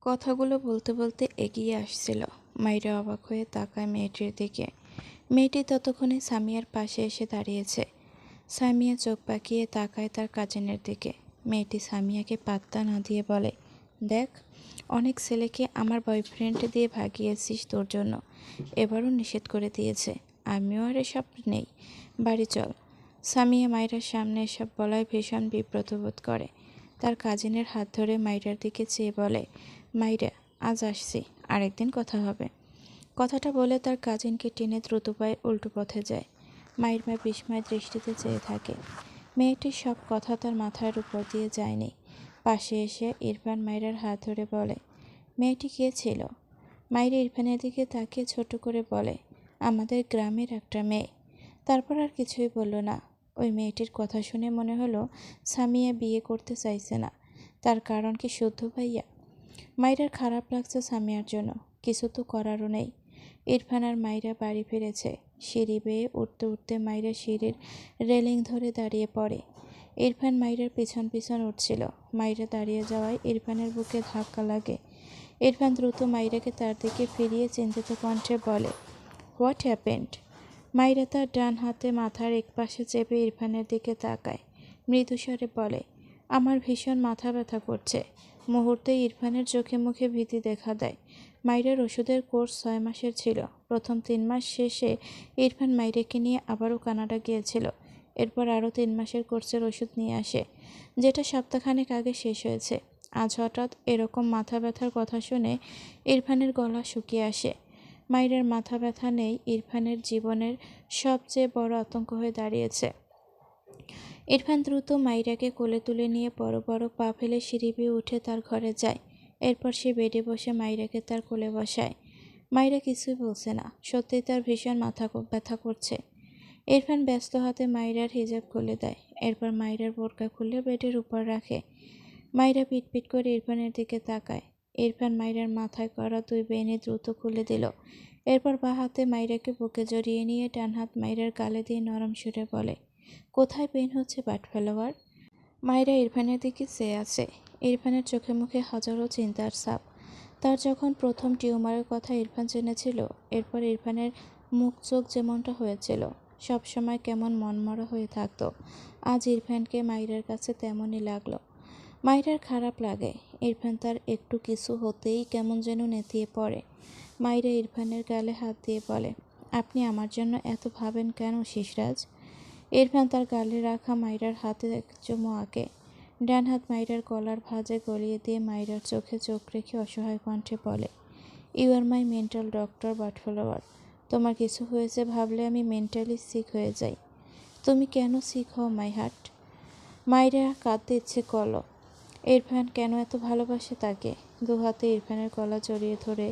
কথাগুলো বলতে বলতে এগিয়ে আসছিল। মাইরা অবাক হয়ে তাকায় মেয়েটির দিকে। মেয়েটি ততক্ষণে সামিয়ার পাশে এসে দাঁড়িয়েছে। সামিয়া চোখ পাকিয়ে তাকায় তার কাজিনের দিকে। মেয়েটি সামিয়াকে পাত্তা না দিয়ে বলে, দেখ, অনেক ছেলেকে আমার বয়ফ্রেন্ড দিয়ে ভাগিয়েছিস তোর জন্য। এবারও নিষেধ করে দিয়েছে। আমিও আর এসব নেই, বাড়ি চল। সামিয়া মাইরার সামনে এসব বলায় ভীষণ বিব্রত বোধ করে। তার কাজিনের হাত ধরে মাইরার দিকে চেয়ে বলে, মাইরা, আজ আসছি, আরেকদিন কথা হবে। কথাটা বলে তার কাজিনকে টেনে দ্রুত পায়ে উল্টো পথে যায়। মাইরা বিস্ময় দৃষ্টিতে চেয়ে থাকে। মেয়েটির সব কথা তার মাথার উপর দিয়ে যায়নি। পাশে এসে ইরফান মাইরার হাত ধরে বলে, মেয়েটি কে ছিল? মাইরা ইরফানের দিকে তাকিয়ে ছোট করে বলে, আমাদের গ্রামের একটা মেয়ে। তারপর আর কিছুই বলল না। ওই মেয়েটির কথা শুনে মনে হলো সামিয়া বিয়ে করতে চাইছে না। তার কারণ কি শুদ্ধ ভাইয়া? মাইরার খারাপ লাগছে সামিয়ার জন্য, কিছু তো করারও নেই। ইরফান আর মাইরা বাড়ি ফিরেছে। সিঁড়ি বেয়ে উঠতে উঠতে মাইরা সিঁড়ির রেলিং ধরে দাঁড়িয়ে পড়ে। ইরফান মাইরার পিছন পিছন উঠছিল। মাইরা দাঁড়িয়ে যাওয়ায় ইরফানের বুকে ধাক্কা লাগে। ইরফান দ্রুত মাইরাকে তার দিকে ফিরিয়ে চিন্তিত কণ্ঠে বলে, হোয়াট হ্যাপেন্ড? মাইরা তার ডান হাতে মাথার একপাশে চেপে ইরফানের দিকে তাকায়। মৃদুস্বরে বলে, আমার ভীষণ মাথা ব্যথা করছে। মুহূর্তে ইরফানের চোখে মুখে ভীতি দেখা দেয়। মাইরার ওষুধের কোর্স 6 মাসের ছিল। প্রথম 3 মাস শেষে ইরফান মাইরাকে নিয়ে আবারও কানাডা গিয়েছিল। এরপর আরও 3 মাসের কোর্সের ওষুধ নিয়ে আসে, যেটা সপ্তাহখানেক আগে শেষ হয়েছে। আজ হঠাৎ এরকম মাথা ব্যথার কথা শুনে ইরফানের গলা শুকিয়ে আসে। মাইরার মাথা ব্যথা নেই ইরফানের জীবনের সবচেয়ে বড় আতঙ্ক হয়ে দাঁড়িয়েছে। ইরফান দ্রুত মাইরাকে কোলে তুলে নিয়ে বড় বড় পা ফেলে সিঁড়ি বেয়ে উঠে তার ঘরে যায়। এরপর সে বেডে বসে মাইরাকে তার কোলে বসায়। মাইরা কিছুই বলছে না, সত্যিই তার ভীষণ মাথা ব্যথা করছে। ইরফান ব্যস্ত হাতে মাইরার হিজাব খুলে দেয়। এরপর মাইরার বোরকা খুলে বেডের উপর রাখে। মাইরা পিটপিট করে ইরফানের দিকে তাকায়। ইরফান মাইরার মাথায় করা 2 বেনি দ্রুত খুলে দিল। এরপর বাঁ হাতে মাইরাকে বুকে জড়িয়ে নিয়ে ডান হাত মাইরার গালে দিয়ে নরম সুরে বলে, কোথায় পেন হচ্ছে বাট ফেলোয়ার? মাইরা ইরফানের দিকে চেয়ে আছে। ইরফানের চোখে মুখে হাজারো চিন্তার ছাপ। তার যখন প্রথম টিউমারের কথা ইরফান জেনেছিল, এরপর ইরফানের মুখ চোখ যেমনটা হয়েছিল, সবসময় কেমন মনমরা হয়ে থাকতো, আজ ইরফানকে মাইরার কাছে তেমনই লাগলো। মাইরার খারাপ লাগে। ইরফান তার একটু কিছু হতেই কেমন যেন নেতিয়ে পড়ে। মাইরা ইরফানের গালে হাত দিয়ে বলে, আপনি আমার জন্য এত ভাবেন কেন শিশরাজ? ইরফান তার গালে রাখা মাইরার হাতে এক চুমু আঁকে। ডান হাত মাইরার গলার ভাঁজে গলিয়ে দিয়ে মাইরার চোখে চোখ রেখে অসহায় কণ্ঠে বলে, you are my mental doctor butterflower. তোমার কিছু হয়েছে ভাবলে আমি মেন্টালি সিক হয়ে যাই। তুমি কেন সিক হও মাই হার্ট? মাইরা কাঁদতে ইচ্ছে করলো। ইরফান কেন এত ভালোবাসে তাকে? দু হাতে ইরফানের গলা জড়িয়ে ধরে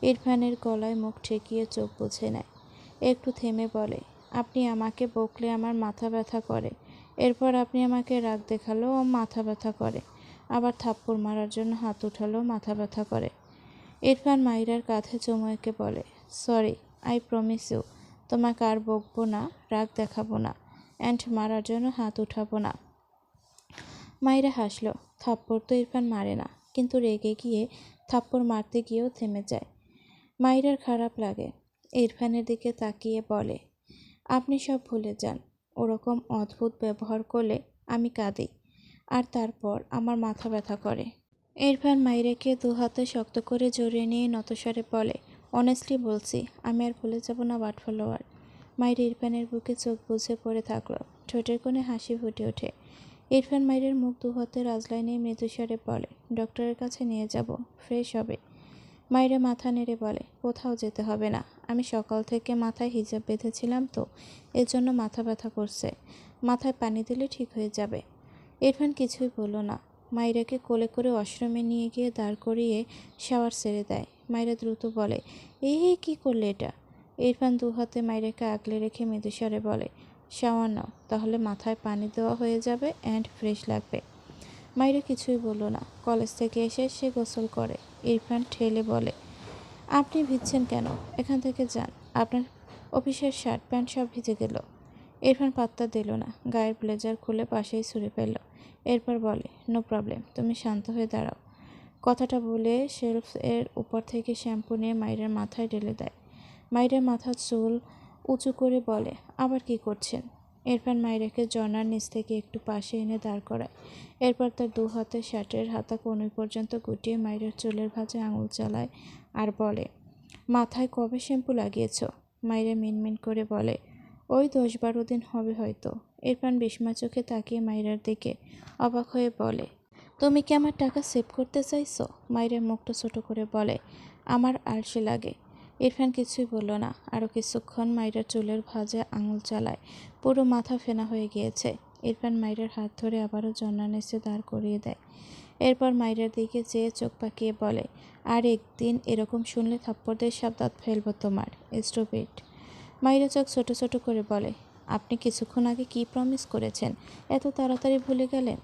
ইরফানের গলায় মুখ ঠেকিয়ে চোখ বুজে নেয়। একটু থেমে বলে, আপনি আমাকে বকলে আমার মাথা ব্যথা করে। এরপর আপনি আমাকে রাগ দেখালেও মাথা ব্যথা করে। আবার থাপ্পড় মারার জন্য হাত উঠালেও মাথা ব্যথা করে। ইরফান মাইরার কাঁধে চুমু এঁকে বলে, সরি, আই প্রমিস ইউ, তোমাকে আর বকবো না, রাগ দেখাবো না, অ্যান্ড মারার জন্য হাত উঠাবো না। মাইরা হাসলো। থাপ্পড় তো ইরফান মারে না, কিন্তু রেগে গিয়ে থাপ্পড় মারতে গিয়েও থেমে যায়। মাইরার খারাপ লাগে। ইরফানের দিকে তাকিয়ে বলে, আপনি সব ভুলে যান। ওরকম অদ্ভুত ব্যবহার করলে আমি কাঁদি, আর তারপর আমার মাথা ব্যথা করে। ইরফান মাইরাকে 2 হাতে শক্ত করে জড়িয়ে নিয়ে নতস্বরে বলে, অনেস্টলি বলছি, আমি আর ভুলে যাব না বাট ফলোয়ার। মাইরা ইরফানের বুকে চোখ বুজে পড়ে থাকলো। ঠোঁটের কোণে হাসি ফুটে ওঠে। ইরফান মাইরার মুখ 2 হাতে রাজলাই নিয়ে মৃদুস্বরে বলে, ডক্টরের কাছে নিয়ে যাব, ফ্রেশ হবে। মাইরা মাথা নেড়ে বলে, কোথাও যেতে হবে না, আমি সকাল থেকে মাথায় হিজাব বেঁধেছিলাম তো, এজন্য মাথা ব্যথা করছে। মাথায় পানি দিলে ঠিক হয়ে যাবে। ইরফান কিছুই বলল না। মাইরাকে কোলে করে ওয়াশরুমে নিয়ে গিয়ে দাঁড় করিয়ে শাওয়ার ছেড়ে দেয়। মাইরা দ্রুত বলে, এই কি করলে এটা? ইরফান 2 হাতে মাইরাকে আগলে রেখে মৃদুস্বরে বলে, শাওয়ার নাও, তাহলে মাথায় পানি দেওয়া হয়ে যাবে অ্যান্ড ফ্রেশ লাগবে। মাইরা কিছুই বলল না। কলেজ থেকে এসে সে গোসল করে। ইরফান ঠেলে বলে, আপনি ভিজছেন কেন? এখান থেকে যান, আপনার অফিসের শার্ট প্যান্ট সব ভিজে গেল। ইরফান পাত্তা দিল না। গায়ের ব্লেজার খুলে পাশেই ছুঁড়ে ফেলল। এরপর বলে, নো প্রবলেম, তুমি শান্ত হয়ে দাঁড়াও। কথাটা বলে শেলফ এর উপর থেকে শ্যাম্পু নিয়ে মাইরার মাথায় ঢেলে দেয়। মাইরার মাথার চুল উঁচু করে বলে, আবার কি করছেন? ইরফান মাইরাকে জর্নার নিচ থেকে একটু পাশে এনে দাঁড় করায়। এরপর তার দু হাতে শার্টের হাতা কনুই পর্যন্ত গুটিয়ে মাইরার চুলের ভাঁজে আঙুল চালায় আর বলে, মাথায় কবে শ্যাম্পু লাগিয়েছ? মাইরা মিনমিন করে বলে, ওই 10-12 দিন হবে হয়তো। ইরফান বিস্ময় চোখে তাকিয়ে মাইরার দিকে অবাক হয়ে বলে, তুমি কি আমার টাকা সেভ করতে চাইছো? মাইরা মুখটা ছোট করে বলে, আমার আলসে লাগে। ইরফান কিছুই বলল না। আরও কিছুক্ষণ মাইরার চুলের ভাঁজে আঙুল চালায়। পুরো মাথা ফেনা হয়ে গিয়েছে। ইরফান মাইরার হাত ধরে আবারও জন্নার নিচে দাঁড় করিয়ে দেয়। এরপর মাইরার দিকে চেয়ে চোখ পাকিয়ে বলে, আর একদিন এরকম শুনলে থাপ্পড় দিয়ে সব দাঁত ফেলবো তোমার, স্টুপিড। মাইরা চোখ ছোট ছোট করে বলে, আপনি কিছুক্ষণ আগে কি প্রমিস করেছেন? এত তাড়াতাড়ি ভুলে গেলেন?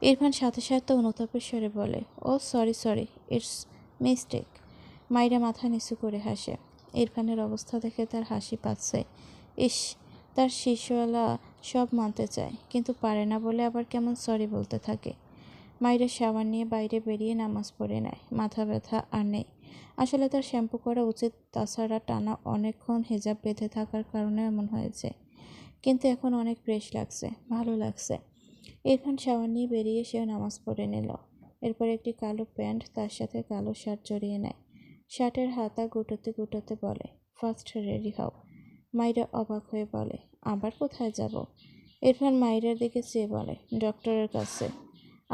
ইরফান সাথে সাথে অনুতাপের স্বরে বলে, ও সরি, ইটস মিস্টেক। মাইরা মাথা নিচু করে হাসে। ইরফানের অবস্থা দেখে তার হাসি পাচ্ছে। ইস, তার শিশুওয়ালা সব মানতে চায়, কিন্তু পারে না বলে আবার কেমন সরি বলতে থাকে। মাইরা শাওয়ার নিয়ে বাইরে বেরিয়ে নামাজ পড়ে নেয়। মাথা ব্যথা আর নেই। আসলে তার শ্যাম্পু করা উচিত, তাছাড়া টানা অনেকক্ষণ হিজাব বেঁধে থাকার কারণে এমন হয়েছে। কিন্তু এখন অনেক ফ্রেশ লাগছে, ভালো লাগছে। ইরফান শাওয়ার নিয়ে বেরিয়ে সেও নামাজ পড়ে নিল। এরপর একটি কালো প্যান্ট তার সাথে কালো শার্ট জড়িয়ে নেয়। শার্টের হাতা গুটোতে গুটোতে বলে, ফার্স্ট রেডি হও। মাইরা অবাক হয়ে বলে, আবার কোথায় যাব? ইরফান মাইরার দিকে চেয়ে বলে, ডক্টরের কাছে।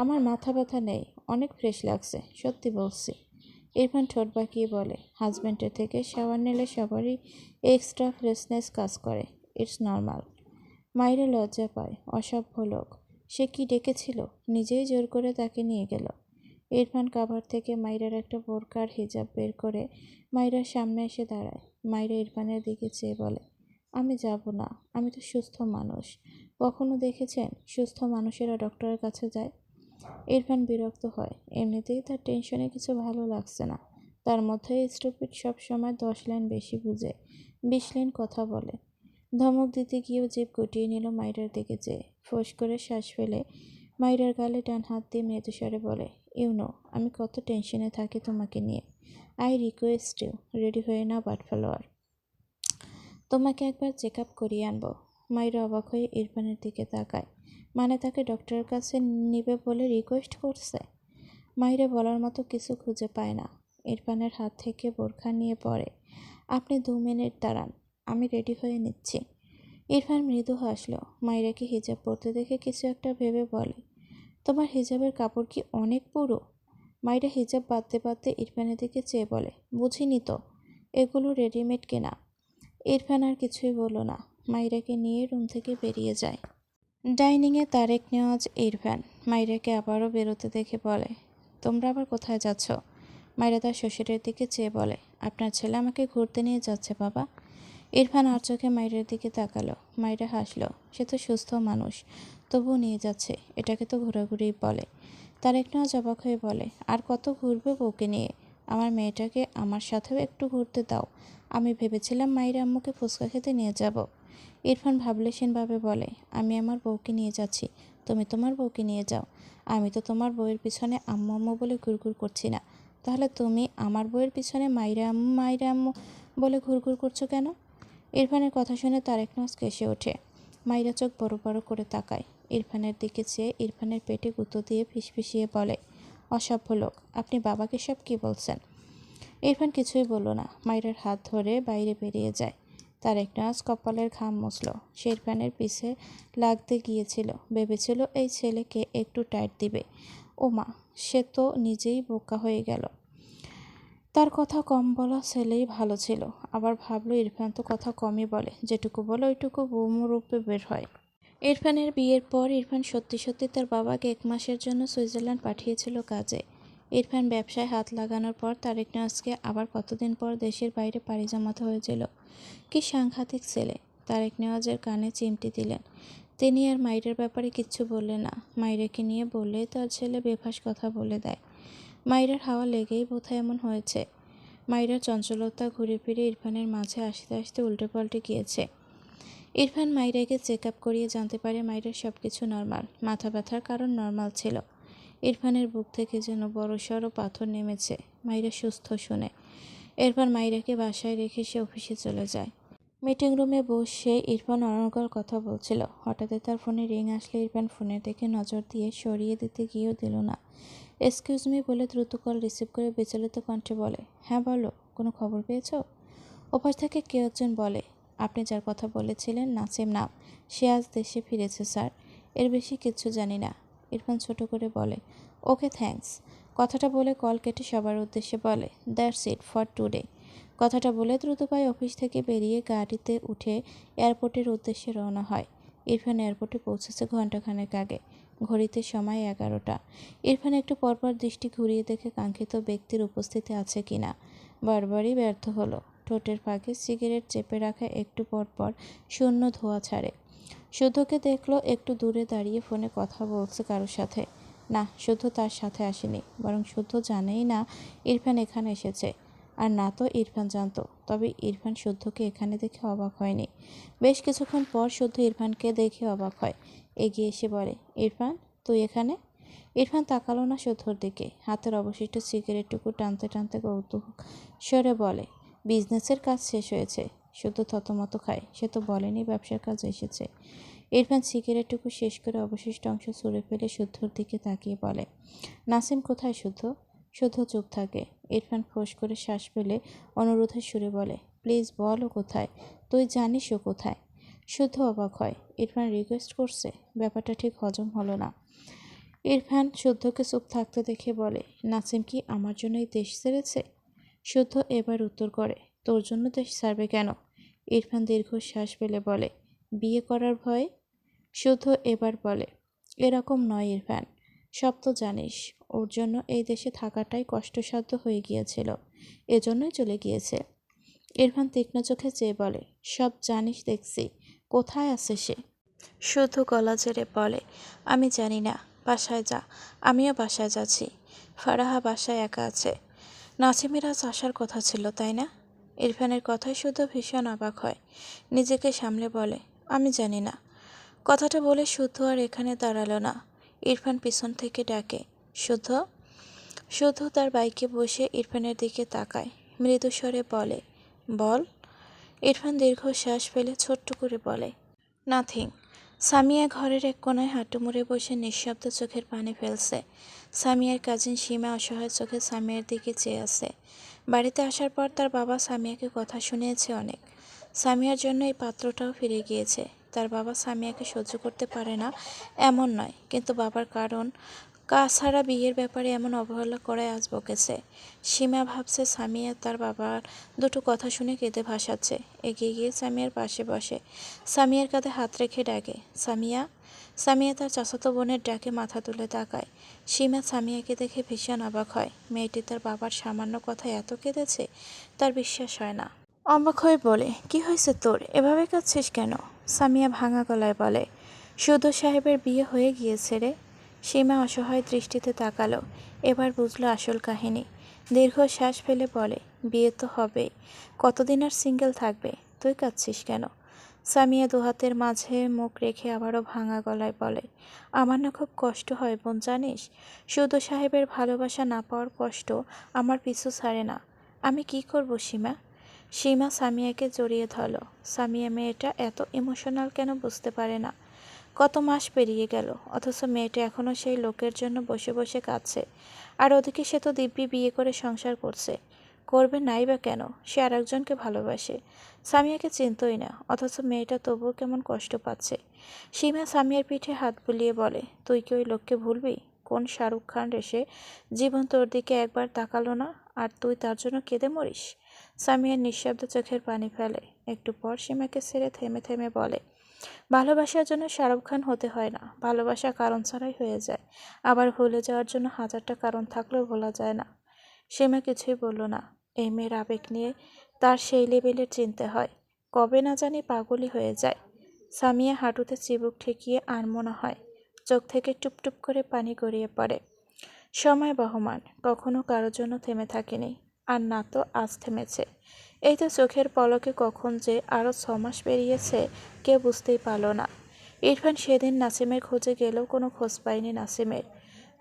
আমার মাথা ব্যথা নেই, অনেক ফ্রেশ লাগছে, সত্যি বলছি। ইরফান ঠোঁট বাঁকিয়ে বলে, হাজব্যান্ডের থেকে শাওয়ার নিলে সবারই এক্সট্রা ফ্রেশনেস কাজ করে, ইটস নর্মাল। মাইরা লজ্জা পায়, অসভ্য লোক। সে কি ডেকেছিল? নিজেই জোর করে তাকে নিয়ে গেল। ইরফান কাভার থেকে মাইরার একটা বোরকার হিজাব বের করে মাইরার সামনে এসে দাঁড়ায়। মাইরা ইরফানের দিকে চেয়ে বলে, আমি যাব না, আমি তো সুস্থ মানুষ। কখনো দেখেছেন সুস্থ মানুষেরা ডক্টরের কাছে যায়? ইরফান বিরক্ত হয়। এমনিতেই তার টেনশনে কিছু ভালো লাগছে না। তার মধ্যে স্টুপিড সব সময় 10 লাইন বেশি বুঝে, 20 লাইন কথা বলে। ধমক দিতে গিয়েও জিভ গুটিয়ে নিল মাইরার দিকে চেয়ে। ফোঁস করে শ্বাস ফেলে মাইরার গালে ডান হাত দিয়ে মৃদুস্বরে বলে, ইউনো আমি কত টেনশনে থাকি তোমাকে নিয়ে। আই রিকোয়েস্ট ইউ, রেডি হয়ে নাও বাটফ্লাওয়ার। তোমাকে একবার চেক আপ করিয়ে আনবো। মাইরা অবাক হয়ে ইরফানের দিকে তাকায়। মানে তাকে ডক্টরের কাছে নিবে বলে রিকোয়েস্ট করছে? মাইরা বলার মতো কিছু খুঁজে পায় না। ইরফানের হাত থেকে বোরখা নিয়ে পড়ে, আপনি 2 মিনিট দাঁড়ান, আমি রেডি হয়ে নিচ্ছি। ইরফান মৃদু হাসল। মাইরাকে হিজাব পরতে দেখে কিছু একটা ভেবে বলে, তোমার হিজাবের কাপড় কি অনেক পুরো? মাইরা হিজাব বাঁধতে বাঁধতে ইরফানের দিকে চেয়ে বলে, বুঝিনি তো, এগুলো রেডিমেড কেনা। ইরফান আর কিছুই বলল না। মাইরাকে নিয়ে রুম থেকে বেরিয়ে যায়। ডাইনিংয়ে তারেক নেওয়াজ ইরফান মাইরাকে আবারও বেরোতে দেখে বলে, তোমরা আবার কোথায় যাচ্ছ? মাইরা তার শ্বশুরের দিকে চেয়ে বলে, আপনার ছেলে আমাকে ঘুরতে নিয়ে যাচ্ছে বাবা। ইরফান আর চোখে মাইরার দিকে তাকালো। মাইরা হাসলো, সে তো সুস্থ মানুষ, তবুও নিয়ে যাচ্ছে, এটাকে তো ঘোরাঘুরি বলে। তারেক নেওয়াজ অবাক হয়ে বলে, আর কত ঘুরবে বউকে নিয়ে? আমার মেয়েটাকে আমার সাথেও একটু ঘুরতে দাও। আমি ভেবেছিলাম মাইরা আম্মুকে ফুচকা খেতে নিয়ে যাব। ইরফান ভাবলেশীনভাবে বলে, আমি আমার বউকে নিয়ে যাচ্ছি, তুমি তোমার বউকে নিয়ে যাও। আমি তো তোমার বউয়ের পিছনে আম্মু আম্মু বলে ঘুরঘুর করছি না। তাহলে তুমি আমার বউয়ের পিছনে মাইরা আম্মু বলে ঘুরঘুর করছো কেন? ইরফানের কথা শুনে তারেক নেওয়াজ কেসে ওঠে। মাইরা চোখ বড় বড় করে তাকায়। ইরফানের দিকে চেয়ে ইরফানের পেটে গুঁতো দিয়ে ফিসফিসিয়ে বলে, অসভ্য লোক, আপনি বাবাকে সব কি বলছেন? ইরফান কিছুই বলল না। মাইরার হাত ধরে বাইরে বেরিয়ে যায়। তারেক নেওয়াজ কপালের ঘাম মুছল। সে ইরফানের পিছে লাগতে গিয়েছিল, ভেবেছিল এই ছেলেকে একটু টাইট দিবে। ওমা, সে তো নিজেই বোকা হয়ে গেল। তার কথা কম বলা ছেলেই ভালো ছিল। আবার ভাবলো ইরফান তো কথা কমই বলে, যেটুকু বলে ওইটুকু রূপে বের হয়। ইরফানের বিয়ের পর ইরফান সত্যি সত্যি তার বাবাকে 1 মাসের জন্য সুইজারল্যান্ড পাঠিয়েছিল কাজে। ইরফান ব্যবসায় হাত লাগানোর পর তারেক নেওয়াজকে আবার কতদিন পর দেশের বাইরে পাড়ি জমাতে হয়েছিল। কি সাংঘাতিক ছেলে! তারেক নেওয়াজের কানে চিমটি দিলেন। তিনি আর মাইরের ব্যাপারে কিচ্ছু বললেন না। মাইরাকে নিয়ে বললেই তার ছেলে বেফাঁস কথা বলে দেয়। মাইরার হাওয়া লেগেই বোধহয় এমন হয়েছে। মাইরার চঞ্চলতা ঘুরে ফিরে ইরফানের মাঝে আসতে আসতে উল্টে পাল্টে গিয়েছে। ইরফান মাইরাকে চেক আপ করিয়ে জানতে পারে মাইরার সব কিছু নর্মাল। মাথা ব্যথার কারণ নর্মাল ছিল। ইরফানের বুক থেকে যেন বড়সড় পাথর নেমেছে মাইরা সুস্থ শুনে। এরপর মাইরাকে বাসায় রেখে সে অফিসে চলে যায়। মিটিং রুমে বসে ইরফান অনর্গল কথা বলছিল। হঠাৎই তার ফোনে রিং আসলে ইরফান ফোনের দিকে নজর দিয়ে সরিয়ে দিতে গিয়েও দিল না। এক্সকিউজ মি বলে দ্রুত কল রিসিভ করে বিচলিত কণ্ঠে বলে, হ্যাঁ বলো, কোনো খবর পেয়েছো? ওপাশ থেকে কেউ একজন বলে, আপনি যার কথা বলেছিলেন নাসিম নাম, সে আজ দেশে ফিরেছে স্যার। এর বেশি কিচ্ছু জানি না। ইরফান ছোট করে বলে, ওকে থ্যাঙ্কস। কথাটা বলে কল কেটে সবার উদ্দেশ্যে বলে, দ্যাটস ইট ফর টুডে। কথাটা বলে দ্রুত পায়ে অফিস থেকে বেরিয়ে গাড়িতে উঠে এয়ারপোর্টের উদ্দেশ্যে রওনা হয়। ইরফান এয়ারপোর্টে পৌঁছেছে ঘণ্টাখানেক আগে। ঘড়িতে সময় 11টা। ইরফান একটু পরপর দৃষ্টি ঘুরিয়ে দেখে কাঙ্ক্ষিত ব্যক্তির উপস্থিতি আছে কিনা। বারবারই ব্যর্থ হলো। ঠোঁটের ফাঁকে সিগারেট চেপে রাখা একটু পরপর শূন্য ধোঁয়া ছাড়ে। শুদ্ধকে দেখলো একটু দূরে দাঁড়িয়ে ফোনে কথা বলছে কারোর সাথে। না, শুদ্ধ তার সাথে আসেনি, বরং শুদ্ধ জানেই না ইরফান এখানে এসেছে। আর না তো ইরফান জানতো। তবে ইরফান শুদ্ধকে এখানে দেখে অবাক হয়নি। বেশ কিছুক্ষণ পর শুদ্ধ ইরফানকে দেখে অবাক হয়। এগিয়ে এসে বলে, ইরফান তুই এখানে? ইরফান তাকালো না শুদ্ধর দিকে। হাতের অবশিষ্ট সিগারেটটুকু টানতে টানতে কৌতুক স্বরে বলে, বিজনেসের কাজ শেষ হয়েছে। শুদ্ধ থতমত খায়। সে তো বলেনি ব্যবসার কাজ এসেছে। ইরফান সিগারেটটুকু শেষ করে অবশিষ্ট অংশ ছুঁড়ে ফেলে শুদ্ধর দিকে তাকিয়ে বলে, নাসিম কোথায় শুদ্ধ? শুদ্ধ চুপ থাকে। ইরফান ফোঁস করে শ্বাস ফেলে অনুরোধের সুরে বলে, প্লিজ বল ও কোথায়? তুই জানিস ও কোথায়? শুদ্ধ অবাক হয়। ইরফান রিকোয়েস্ট করছে, ব্যাপারটা ঠিক হজম হলো না। ইরফান শুদ্ধকে চুপ থাকতে দেখে বলে, নাসিম কি আমার জন্যই দেশ ছেড়েছে? শুদ্ধ এবার উত্তর করে, তোর জন্য দেশ ছাড়বে কেন? ইরফান দীর্ঘশ্বাস ফেলে বলে, বিয়ে করার ভয়ে। শুদ্ধ এবার বলে, এরকম নয় ইরফান, সব তো জানিস। ওর জন্য এই দেশে থাকাটাই কষ্টসাধ্য হয়ে গিয়েছিল, এজন্যই চলে গিয়েছে। ইরফান তীক্ষ্ণ চোখে চেয়ে বলে, সব জানিস দেখছি, কোথায় আছে সে? শুদ্ধ গলা ঝেড়ে বলে, আমি জানি না, বাসায় যা। আমিও বাসায় যাচ্ছি। ফারাহা বাসায় একা আছে। নাসিমের আজ আসার কথা ছিল, তাই না? ইরফানের কথায় শুদ্ধ ভীষণ অবাক হয়। নিজেকে সামলে বলে, আমি জানি না। কথাটা বলে শুদ্ধ আর এখানে দাঁড়ালো না। ইরফান পিছন থেকে ডাকে, শুদ্ধ। শুদ্ধ তার বাইকে বসে ইরফানের দিকে তাকায়। মৃদু স্বরে বলে, বল। ইরফান দীর্ঘশ্বাস ফেলে ছোট্ট করে বলে, নাথিং। সামিয়া ঘরের এক কোনায় হাঁটু মুড়ে বসে নিঃশব্দ চোখের পানি ফেলছে। সামিয়ার কাজিন সীমা অসহায় চোখে সামিয়ার দিকে চেয়ে আছে। বাড়িতে আসার পর তার বাবা সামিয়াকে কথা শুনিয়েছে অনেক। সামিয়ার জন্য এই পাত্রটাও ফিরে গিয়েছে। তার বাবা সামিয়াকে সহ্য করতে পারে না এমন নয়, কিন্তু বাবার কারণ ছাড়া বিয়ের ব্যাপারে এমন অবহেলা করায় আজ বকেছে। সীমা ভাবছে সামিয়া তার বাবার দুটো কথা শুনে কেঁদে ভাসাচ্ছে। এগিয়ে গিয়ে সামিয়ার পাশে বসে সামিয়ার কাঁধে হাত রেখে ডাকে, সামিয়া। সামিয়া তার চাচাতো বোনের ডাকে মাথা তুলে তাকায়। সীমা সামিয়াকে দেখে ভীষণ অবাক হয়। মেয়েটি তার বাবার সামান্য কথায় এত কেঁদেছে, তার বিশ্বাস হয় না। অবাক হয়ে বলে, কি হয়েছে তোর, এভাবে কাঁদছিস কেন? সামিয়া ভাঙা গলায় বলে, শুদ্ধ সাহেবের বিয়ে হয়ে গিয়েছে রে। সীমা অসহায় দৃষ্টিতে তাকালো। এবার বুঝলো আসল কাহিনী। দীর্ঘশ্বাস ফেলে বলে, বিয়ে তো হবেই, কতদিন আর সিঙ্গেল থাকবে? তুই কাঁদছিস কেন? সামিয়া দুহাতের মাঝে মুখ রেখে আবারও ভাঙা গলায় বলে, আমার না খুব কষ্ট হয় বোন, জানিস? শুদ্ধ সাহেবের ভালোবাসা না পাওয়ার কষ্ট আমার পিছু ছাড়ে না। আমি কি করব সীমা? সীমা সামিয়াকে জড়িয়ে ধরল। সামিয়া মেয়েটা এত ইমোশনাল কেন বুঝতে পারে না। কত মাস পেরিয়ে গেল, অথচ মেয়েটা এখনও সেই লোকের জন্য বসে বসে কাঁদছে। আর ওদিকে সে তো দিব্যি বিয়ে করে সংসার করছে। করবে নাই বা কেন? সে আর একজনকে ভালোবাসে। সামিয়াকে চিনতই না, অথচ মেয়েটা তবুও কেমন কষ্ট পাচ্ছে। সীমা সামিয়ার পিঠে হাত বুলিয়ে বলে, তুই কি ওই লোককে ভুলবি? কোন শাহরুখ খান রেসে জীবন তোর দিকে একবার তাকালো না, আর তুই তার জন্য কেঁদে মরিস? সামিয়ার নিঃশব্দ চোখের পানি ফেলে। একটু পর সীমাকে ছেড়ে থেমে থেমে বলে, ভালোবাসার জন্য শাহরুখ খান হতে হয় না, ভালোবাসা কারণ ছাড়াই হয়ে যায়। আবার ভুলে যাওয়ার জন্য হাজারটা কারণ থাকলেও ভোলা যায় না। সীমা কিছুই বলল না। এই মেয়ের আবেগ নিয়ে তার সেই লেভেলের চিনতে হয়, কবে না জানি পাগলই হয়ে যায়। সামিয়া হাঁটুতে চিবুক ঠেকিয়ে আনমনা হয়। চোখ থেকে টুপটুপ করে পানি গড়িয়ে পড়ে। সময় বহমান, কখনো কারোর জন্য থেমে থাকেনি, আর না তো আজ থেমেছে। এই তো চোখের পলকে কখন যে আরও 6 মাস পেরিয়েছে কেউ বুঝতেই পারল না। ইরফান সেদিন নাসিমের খোঁজে গেলেও কোনো খোঁজ পায়নি নাসিমের।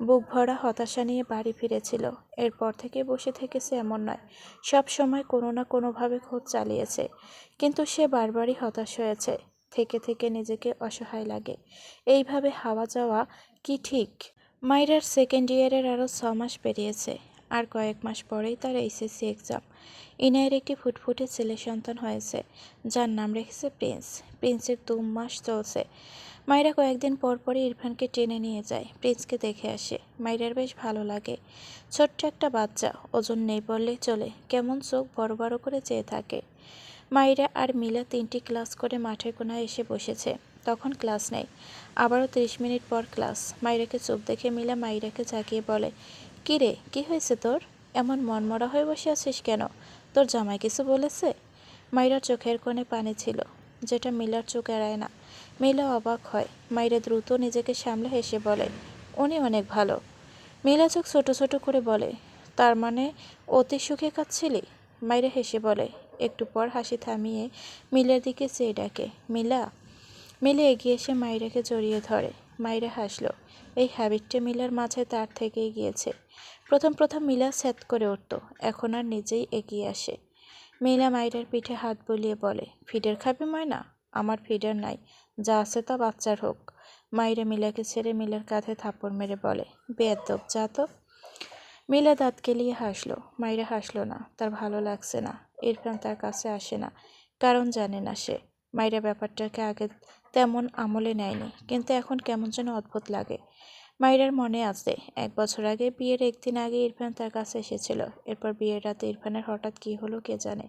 বুক ভরা হতাশা নিয়ে বাড়ি ফিরেছিল। এরপর থেকে বসে থেকেছে এমন নয়, সব সময় কোনো না কোনোভাবে খোঁজ চালিয়েছে, কিন্তু সে বারবারই হতাশ হয়েছে। থেকে থেকে নিজেকে অসহায় লাগে। এইভাবে হাওয়া যাওয়া কি ঠিক? মাইরার সেকেন্ড ইয়ারের আরও 6 মাস পেরিয়েছে, আর কয়েক মাস পরেই তার এইচএসসি এক্সাম। ইনায়ের একটি ফুটফুটে ছেলে সন্তান হয়েছে, যার নাম রেখেছে প্রিন্স। প্রিন্সের 2 মাস চলছে। মাইরা কয়েকদিন পর পরই ইরফানকে টেনে নিয়ে যায়, প্রিন্সকে দেখে আসে। মাইরার বেশ ভালো লাগে। ছোট্ট একটা বাচ্চা, ওজন নেই বললেই চলে, কেমন চোখ বড় বড় করে চেয়ে থাকে। মাইরা আর মিলা 3টি ক্লাস করে মাঠের কোনায় এসে বসেছে। তখন ক্লাস নেই। আবারও 30 মিনিট পর ক্লাস। মাইরাকে চোখ দেখে মিলা মাইরাকে জাগিয়ে বলে, কী রে, কী হয়েছে তোর? এমন মনমরা হয়ে বসে আছিস কেন? তোর জামাই কিছু বলেছে? মাইরার চোখের কোণে পানি ছিল, যেটা মিলার চোখ এড়ায় না। মিলা অবাক হয়। মাইরা দ্রুত নিজেকে সামলে হেসে বলে, উনি অনেক ভালো। মিলা চোখ ছোট ছোট করে বলে, তার মানে অতি সুখে কাঁদছিলি? মাইরা হেসে বলে। একটু পর হাসি থামিয়ে মিলার দিকে চেয়ে ডাকে, মিলা। মিলা এগিয়ে এসে মাইরাকে জড়িয়ে ধরে। মাইরা হাসল। এই হ্যাবিটটা মিলার মাঝে তার থেকেই গিয়েছে। প্রথম প্রথম মিলা স্যাঁত করে উঠত, এখন আর নিজেই এগিয়ে আসে। মিলা মাইরার পিঠে হাত বুলিয়ে বলে, ফিডার খাবে ময়না? আমার ফিডার নাই, যা আছে তা বাচ্চার হোক। মাইরা মিলাকে ছেড়ে মিলার কাঁধে থাপ্পড় মেরে বলে, বেয়াদ্দপ, যা তো। মিলা দাঁত কেলিয়ে হাসলো। মাইরা হাসলো না, তার ভালো লাগছে না। ইরফান তার কাছে আসে না, কারণ জানে না সে। মাইরা ব্যাপারটাকে আগে তেমন আমলে নেয়নি, কিন্তু এখন কেমন যেন অদ্ভুত লাগে। মাইরার মনে আছে 1 বছর আগে, বিয়ের একদিন আগে ইরফান তার কাছে এসেছিল। এরপর বিয়ের রাতে ইরফানের হঠাৎ কী হলো কে জানে,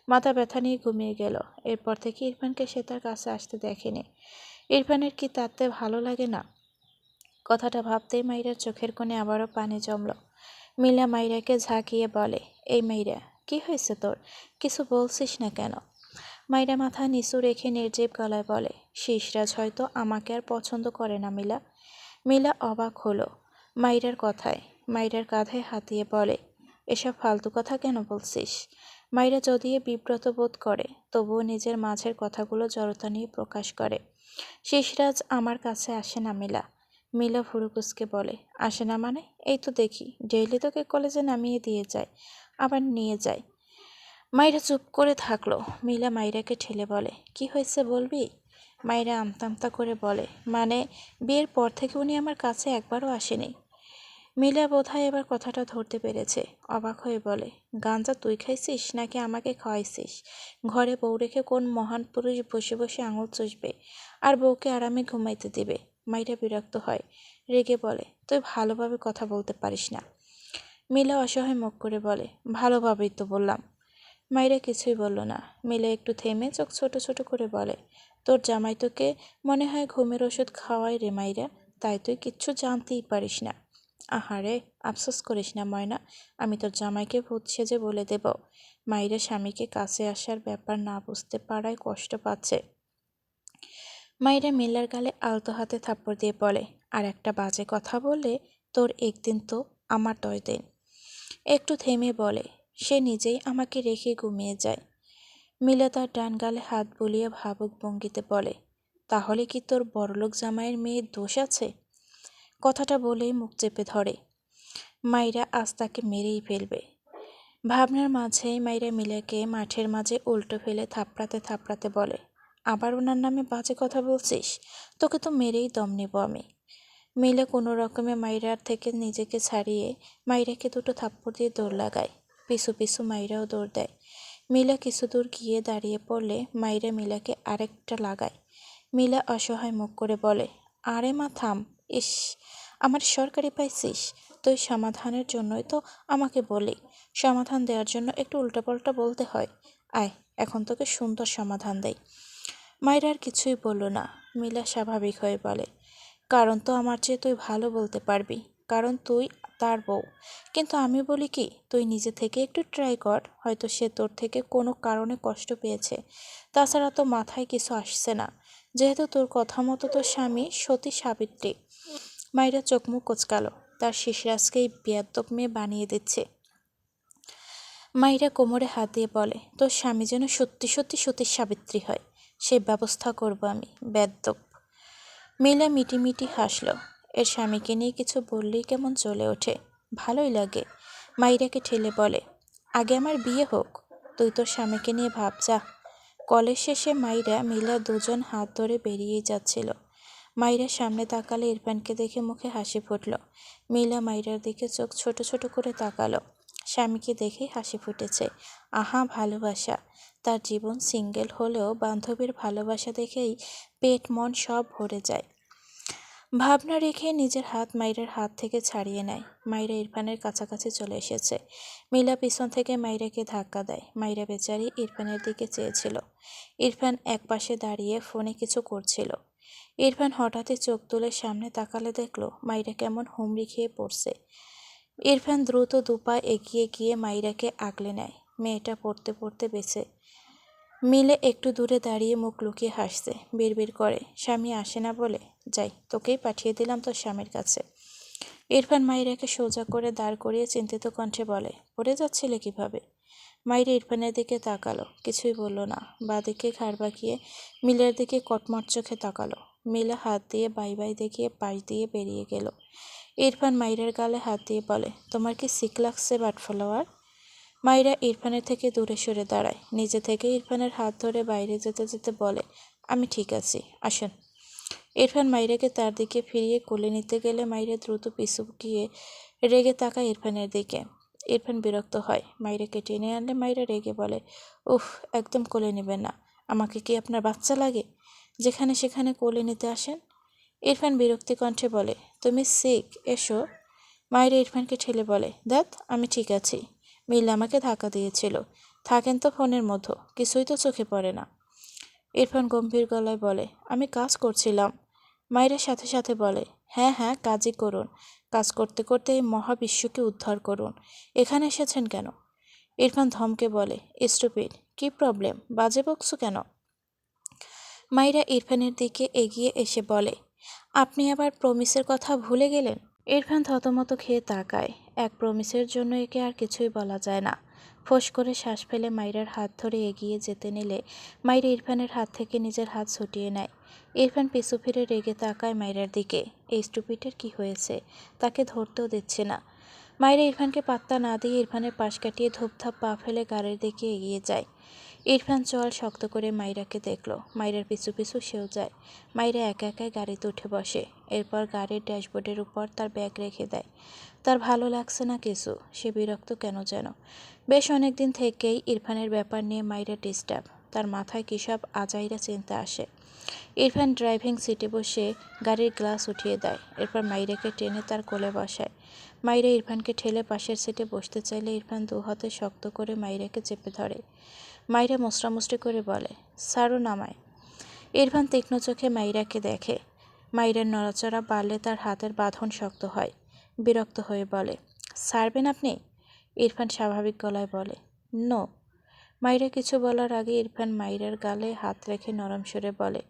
মাথা ব্যথা নিয়ে ঘুমিয়ে গেল। এরপর থেকে ইরফানকে সে তার কাছে আসতে দেখেনি। ইরফানের কি তাতে ভালো লাগে না? কথাটা ভাবতেই মাইরার চোখের কোণে আবারও পানি জমল। মিলা মাইরাকে ঝাঁকিয়ে বলে, এই মাইরা, কি হয়েছে তোর? কিছু বলছিস না কেন? মাইরা মাথা নিচু রেখে নির্জীব গলায় বলে, শিশরাজ হয়তো আমাকে আর পছন্দ করে না মিলা। মিলা অবাক হলো মাইরার কথায়। মাইরার কাঁধে হাত দিয়ে বলে, এসব ফালতু কথা কেন বলছিস? মাইরা যদিও বিব্রত বোধ করে, তবুও নিজের মাঝের কথাগুলো জড়তা নিয়ে প্রকাশ করে। শিশরাজ আমার কাছে আসে না মিলা। মিলা ভুরুকুচকে বলে, আসে না মানে? এই তো দেখি ডেইলি তোকে কলেজে নামিয়ে দিয়ে যায়, আবার নিয়ে যায়। মাইরা চুপ করে থাকলো। মিলা মাইরাকে ঠেলে বলে, কি হয়েছে বলবি? মাইরা আমতা আমতা করে বলে, মানে বিয়ের পর থেকে উনি আমার কাছে একবারও আসেনি। মিলা বোধহয় এবার কথাটা ধরতে পেরেছে। অবাক হয়ে বলে, গাঞ্জা তুই খাইছিস নাকি আমাকে খাওয়াইছিস? ঘরে বউ রেখে কোন মহান পুরুষ বসে বসে আঙুল চুষবে আর বউকে আরামে ঘুমাইতে দিবে? মাইরা বিরক্ত হয়, রেগে বলে, তুই ভালোভাবে কথা বলতে পারিস না। মিলা অসহায় মুখ করে বলে, ভালোভাবেই তো বললাম। মাইরা কিছুই বলল না। মিলা একটু থেমে চোখ ছোট ছোট করে বলে, তোর জামাই তোকে মনে হয় ঘুমের ওষুধ খাওয়ায় রে মাইরা, তাই তুই কিচ্ছু জানতেই পারিস না। আহারে, আফসোস করিস না ময়না, আমি তোর জামাইকে ভূত সেজে বলে দেব। মাইরা স্বামীকে কাছে আসার ব্যাপার না বুঝতে পারায় কষ্ট পাচ্ছে। মাইরা মিলার গালে আলতো হাতে থাপ্পড় দিয়ে বলে, আর একটা বাজে কথা বললে তোর একদিন তো আমার 10 দিন। একটু থেমে বলে, সে নিজেই আমাকে রেখে ঘুমিয়ে যায়। মিলা তার ডান গালে হাত বুলিয়ে ভাবুক ভঙ্গিতে বলে, তাহলে কি তোর বড়লোক জামাইয়ের মেয়ের দোষ আছে? কথাটা বলেই মুখ চেপে ধরে। মাইরা আজ তাকে মেরেই ফেলবে। ভাবনার মাঝেই মাইরা মিলাকে মাঠের মাঝে উল্টো ফেলে থাপড়াতে থাপড়াতে বলে, আবার ওনার নামে বাজে কথা বলছিস? তোকে তো মেরেই দম নেব আমি। মিলা কোনো রকমে মাইরার থেকে নিজেকে ছাড়িয়ে মাইরাকে দুটো থাপ্পড় দিয়ে দৌড় লাগায়। পিছু পিছু মাইরাও দৌড় দেয়। মিলা কিছু দূর গিয়ে দাঁড়িয়ে পড়লে মাইরা মিলাকে আরেকটা লাগায়। মিলা অসহায় মুখ করে বলে, আরে মা থাম। ইস, আমার সরকারি পাইছিস? তুই সমাধানের জন্যই তো আমাকে বলি। সমাধান দেওয়ার জন্য একটু উল্টাপাল্টা বলতে হয়। আয়, এখন তোকে সুন্দর সমাধান দেই। মাইরা আর কিছুই বলল না। মিলা স্বাভাবিক হয়ে বলে, কারণ তো আমার চেয়ে তুই ভালো বলতে পারবি, কারণ তুই তার বউ। কিন্তু আমি বলি কি, তুই নিজে থেকে একটু ট্রাই কর, হয়তো সে তোর থেকে কোনো কারণে কষ্ট পেয়েছে। তাছাড়া তো মাথায় কিছু আসছে না, যেহেতু তোর কথা মতো তোর স্বামী সতী সাবিত্রী। মাইরা চোখ মুখ কোচকালো, তার শিশরাজকেই বেয়াদ্দপ মেয়ে বানিয়ে দিচ্ছে। মাইরা কোমরে হাত দিয়ে বলে, তোর স্বামী যেন সত্যি সত্যি সতীর সাবিত্রী হয়, সে ব্যবস্থা করব আমি, বেয়াদ্দপ। মিলা মিটিমিটি হাসল। এর স্বামীকে নিয়ে কিছু বললেই কেমন চলে ওঠে, ভালোই লাগে। মাইরাকে ঠেলে বলে, আগে আমার বিয়ে হোক, তুই তোর স্বামীকে নিয়ে ভাব যা। কলেজ শেষে মাইরা মিলা দুজন হাত ধরে বেরিয়েই যাচ্ছিল। মাইরা সামনে তাকালে ইরফানকে দেখে মুখে হাসি ফুটল। মিলা মাইরার দিকে চোখ ছোট ছোট করে তাকালো। স্বামীকে দেখেই হাসি ফুটেছে। আহা ভালোবাসা! তার জীবন সিঙ্গেল হলেও বান্ধবীর ভালোবাসা দেখেই পেট মন সব ভরে যায়। ভাবনা রেখে নিজের হাত মাইরার হাত থেকে ছাড়িয়ে নেয়। মাইরা ইরফানের কাছাকাছি চলে এসেছে। মিলা পিছন থেকে মাইরাকে ধাক্কা দেয়। মাইরা বেচারি ইরফানের দিকে চেয়েছিল। ইরফান একপাশে দাঁড়িয়ে ফোনে কিছু করছিল। ইরফান হঠাৎই চোখ তুলে সামনে তাকালে দেখল মাইরা কেমন হুমড়ি খেয়ে পড়ছে। ইরফান দ্রুত দুপা এগিয়ে গিয়ে মাইরাকে আগলে নেয়। মেয়েটা পড়তে পড়তে বেঁচে মিলে একটু দূরে দাঁড়িয়ে মুখ লুকিয়ে হাসছে। বিড়বিড় করে, স্বামী আসে না বলে যাই, তোকেই পাঠিয়ে দিলাম তোর স্বামীর কাছে। ইরফান মাইরাকে সোজা করে দাঁড় করিয়ে চিন্তিত কণ্ঠে বলে, পড়ে যাচ্ছিলে কিভাবে? মাইরা ইরফানের দিকে তাকালো, কিছুই বলল না। বাঁদিকে ঘাড় বাঁকিয়ে মিলের দিকে কটমট চোখে তাকালো। মিলা হাত দিয়ে বাই বাই দেখিয়ে পাশ দিয়ে বেরিয়ে গেল। ইরফান মাইরার গালে হাত দিয়ে বলে, তোমার কি সিক লাগছে বাটফ্লাওয়ার? মাইরা ইরফানের থেকে দূরে সরে দাঁড়ায়। নিজে থেকে ইরফানের হাত ধরে বাইরে যেতে যেতে বলে, আমি ঠিক আছি, আসেন। ইরফান মাইরাকে তার দিকে ফিরিয়ে কোলে নিতে গেলে মাইরা দ্রুত পিছু গিয়ে রেগে তাকায় ইরফানের দিকে। ইরফান বিরক্ত হয়। মাইরাকে টেনে আনলে মাইরা রেগে বলে, উফ, একদম কোলে নেবেন না। আমাকে কি আপনার বাচ্চা লাগে যেখানে সেখানে কোলে নিতে আসেন? ইরফান বিরক্তি কণ্ঠে বলে, তুমি সিক, এসো। মাইরা ইরফানকে ঠেলে বলে, ধ্যাৎ, আমি ঠিক আছি। মিল আমাকে ধাক্কা দিয়েছিল। থাকেন তো ফোনের মধ্যে, কিছুই তো চোখে পড়ে না। ইরফান গম্ভীর গলায় বলে, আমি কাজ করছিলাম। মাইরার সাথে সাথে বলে, হ্যাঁ হ্যাঁ, কাজই করুন। কাজ করতে করতে এই মহাবিশ্বকে উদ্ধার করুন। এখানে এসেছেন কেন? ইরফান ধমকে বলে, স্টুপিড, কি প্রবলেম, বাজে বকছো কেন? মাইরা ইরফানের দিকে এগিয়ে এসে বলে, আপনি আবার প্রমিসের কথা ভুলে গেলেন? ইরফান থতমত খেয়ে তাকায়। এক প্রমিসের জন্য একে আর কিছুই বলা যায় না। ফোঁস করে শ্বাস ফেলে মাইরার হাত ধরে এগিয়ে যেতে নিলে মাইরা ইরফানের হাত থেকে নিজের হাত ছুটিয়ে নেয়। ইরফান পিছু ফিরে রেগে তাকায় মাইরার দিকে। এই স্টুপিটের কি হয়েছে? তাকে ধরতেও দিচ্ছে না। মাইরা ইরফানকে পাত্তা না দিয়ে ইরফানের পাশ কাটিয়ে ধূপধাপ পা ফেলে গাড়ির দিকে এগিয়ে যায়। ইরফান চল শক্ত করে মাইরাকে দেখল। মাইরার পিছু পিছু সেও যায়। মাইরা একা একাই গাড়িতে উঠে বসে। এরপর গাড়ির ড্যাশবোর্ডের উপর তার ব্যাগ রেখে দেয়। তার ভালো লাগছে না কিছু, সে বিরক্ত কেন যেন। বেশ অনেকদিন থেকেই ইরফানের ব্যাপার নিয়ে মাইরা ডিস্টার্ব। তার মাথায় কী সব আজাইরা চিন্তা আসে। ইরফান ড্রাইভিং সিটে বসে গাড়ির গ্লাস উঠিয়ে দেয়। এরপর মাইরাকে টেনে তার কোলে বসায়। মাইরা ইরফানকে ঠেলে পাশের সিটে বসতে চাইলে ইরফান দু হাতে শক্ত করে মাইরাকে চেপে ধরে। মাইরা মুচড়ামুচড়ি করে বলে, সারু নামায়। ইরফান তীক্ষ্ণ চোখে মাইরাকে দেখে। মাইরার নড়াচড়া বাড়লে তার হাতের বাঁধন শক্ত হয়। বিরক্ত হয়ে বলে, ছাড়বেন আপনি? ইরফান স্বাভাবিক গলায় বলে, নো। মাইরা কিছু বলার আগে ইরফান মাইরার গালে হাত রেখে নরম সুরে বলে,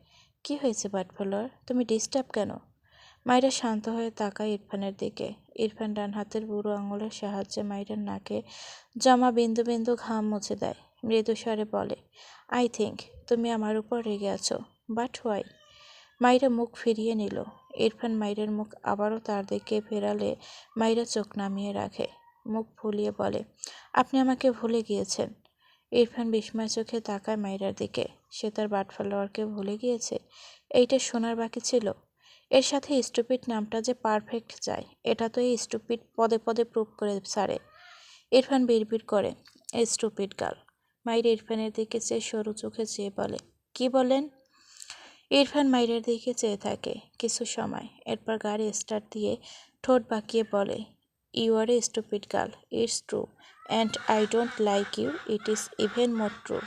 কি হয়েছে বাটফ্লাওয়ার, তুমি ডিস্টার্ব কেন? মাইরা শান্ত হয়ে তাকায় ইরফানের দিকে। ইরফান ডান হাতের বুড়ো আঙুলের সাহায্যে মাইরার নাকে জমা বিন্দু বিন্দু ঘাম মুছে দেয়। মৃদু স্বরে বলে, আই থিঙ্ক তুমি আমার উপর রেগে আছো, বাট হোয়াই? মাইরা মুখ ফিরিয়ে নিল। ইরফান মাইরার মুখ আবারও তার দিকে ফেরালে মাইরা চোখ নামিয়ে রাখে। মুখ ফুলিয়ে বলে, আপনি আমাকে ভুলে গিয়েছেন। ইরফান বিস্ময় চোখে তাকায় মাইরার দিকে। সে তার বাটফ্লাওয়ারকে ভুলে গিয়েছে? এইটা শোনার বাকি ছিল। এর সাথে স্টুপিড নামটা যে পারফেক্ট যায়, এটা তো এই স্টুপিড পদে পদে প্রুভ করে ছাড়ে। ইরফান বিড়বিড় করে, এই স্টুপিড গার্ল। মাইরা ইরফানের দিকে চেয়ে সরু চোখে চেয়ে বলে, কি বলেন? ইরফান মাইরার দিকে চেয়ে থাকে কিছু সময়। এরপর গাড়ি স্টার্ট দিয়ে ঠোঁট বাঁকিয়ে বলে, you are a stupid girl, it's true, and I don't like you, it is even more true.